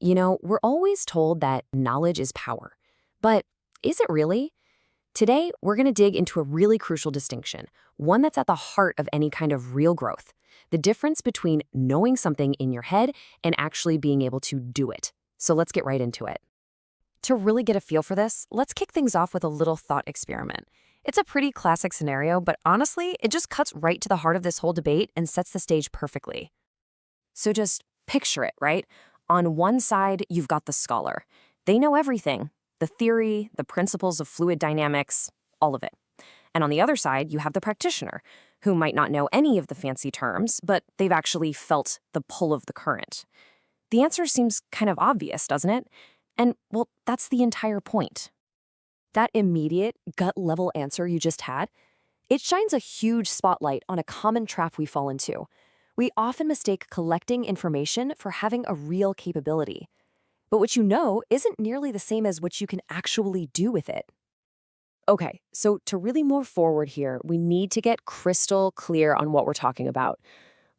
We're always told that knowledge is power. But is it really? Today, we're going to dig into a really crucial distinction, one that's at the heart of any kind of real growth: the difference between knowing something in your head and actually being able to do it. So let's get right into it. To really get a feel for this, let's kick things off with a little thought experiment. It's a pretty classic scenario, but honestly, it just cuts right to the heart of this whole debate and sets the stage perfectly. So just picture it, right? On one side, you've got the scholar. They know everything: the theory, the principles of fluid dynamics, all of it. And on the other side, you have the practitioner, who might not know any of the fancy terms, but they've actually felt the pull of the current. The answer seems kind of obvious, doesn't it? And, well, that's the entire point. That immediate, gut-level answer you just had, it shines a huge spotlight on a common trap we fall into. We often mistake collecting information for having a real capability. But what you know isn't nearly the same as what you can actually do with it. Okay, so to really move forward here, we need to get crystal clear on what we're talking about.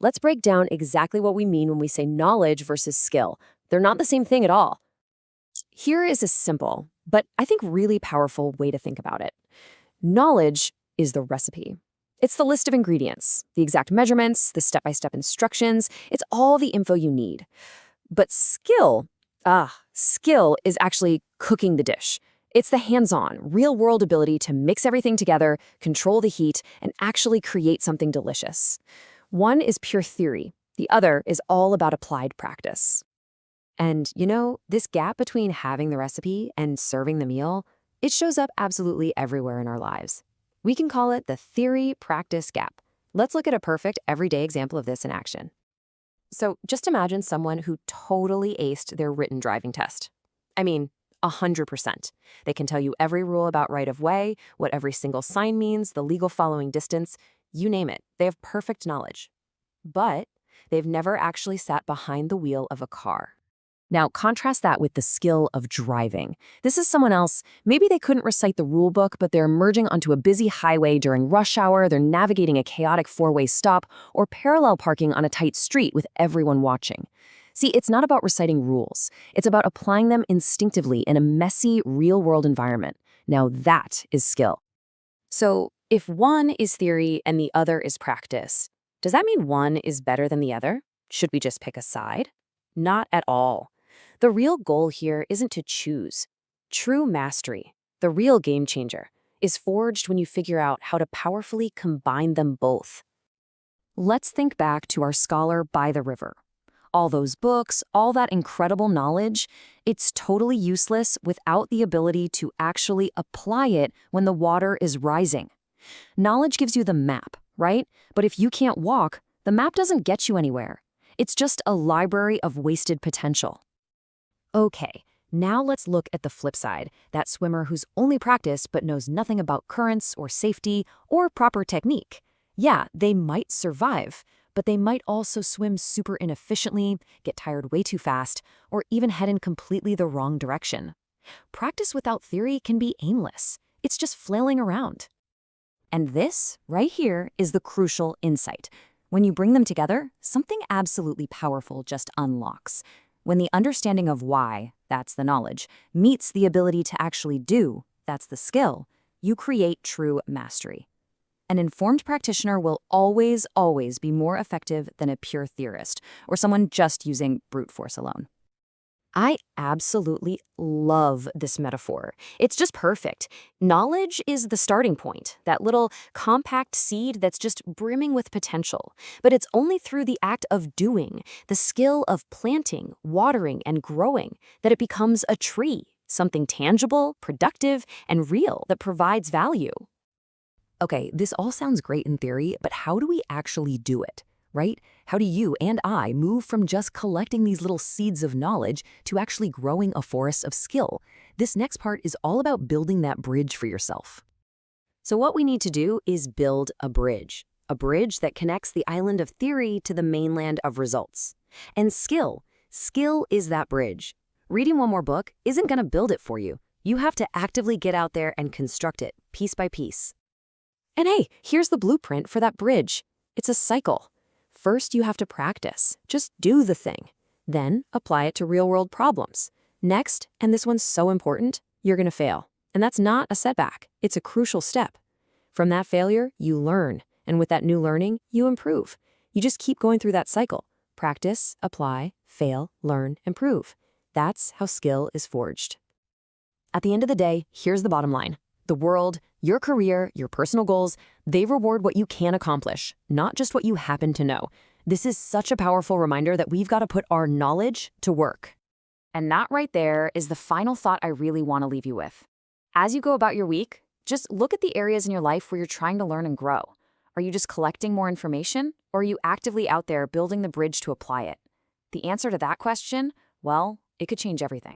Let's break down exactly what we mean when we say knowledge versus skill. They're not the same thing at all. Here is a simple, but I think really powerful way to think about it. Knowledge is the recipe. It's the list of ingredients, the exact measurements, the step-by-step instructions. It's all the info you need. But skill is actually cooking the dish. It's the hands-on, real-world ability to mix everything together, control the heat, and actually create something delicious. One is pure theory. The other is all about applied practice. And, this gap between having the recipe and serving the meal, it shows up absolutely everywhere in our lives. We can call it the theory-practice gap. Let's look at a perfect everyday example of this in action. So just imagine someone who totally aced their written driving test. I mean, 100%. They can tell you every rule about right-of-way, what every single sign means, the legal following distance, you name it. They have perfect knowledge. But they've never actually sat behind the wheel of a car. Now, contrast that with the skill of driving. This is someone else. Maybe they couldn't recite the rule book, but they're emerging onto a busy highway during rush hour, they're navigating a chaotic four-way stop, or parallel parking on a tight street with everyone watching. See, it's not about reciting rules. It's about applying them instinctively in a messy, real-world environment. Now that is skill. So, if one is theory and the other is practice, does that mean one is better than the other? Should we just pick a side? Not at all. The real goal here isn't to choose. True mastery, the real game changer, is forged when you figure out how to powerfully combine them both. Let's think back to our scholar by the river. All those books, all that incredible knowledge, it's totally useless without the ability to actually apply it when the water is rising. Knowledge gives you the map, right? But if you can't walk, the map doesn't get you anywhere. It's just a library of wasted potential. Okay, now let's look at the flip side, that swimmer who's only practiced but knows nothing about currents or safety or proper technique. Yeah, they might survive, but they might also swim super inefficiently, get tired way too fast, or even head in completely the wrong direction. Practice without theory can be aimless. It's just flailing around. And this, right here, is the crucial insight. When you bring them together, something absolutely powerful just unlocks. When the understanding of why, that's the knowledge, meets the ability to actually do, that's the skill, you create true mastery. An informed practitioner will always be more effective than a pure theorist or someone just using brute force alone. I absolutely love this metaphor. It's just perfect. Knowledge is the starting point, that little compact seed that's just brimming with potential. But it's only through the act of doing, the skill of planting, watering, and growing, that it becomes a tree, something tangible, productive, and real that provides value. Okay, this all sounds great in theory, but how do we actually do it? Right? How do you and I move from just collecting these little seeds of knowledge to actually growing a forest of skill? This next part is all about building that bridge for yourself. So what we need to do is build a bridge that connects the island of theory to the mainland of results. And skill is that bridge. Reading one more book isn't going to build it for you. You have to actively get out there and construct it piece by piece. And hey, here's the blueprint for that bridge. It's a cycle. First, you have to practice. Just do the thing. Then apply it to real-world problems. Next, and this one's so important, you're going to fail. And that's not a setback. It's a crucial step. From that failure, you learn. And with that new learning, you improve. You just keep going through that cycle. Practice, apply, fail, learn, improve. That's how skill is forged. At the end of the day, here's the bottom line. The world, your career, your personal goals, they reward what you can accomplish, not just what you happen to know. This is such a powerful reminder that we've got to put our knowledge to work. And that right there is the final thought I really want to leave you with. As you go about your week, just look at the areas in your life where you're trying to learn and grow. Are you just collecting more information, or are you actively out there building the bridge to apply it? The answer to that question, well, it could change everything.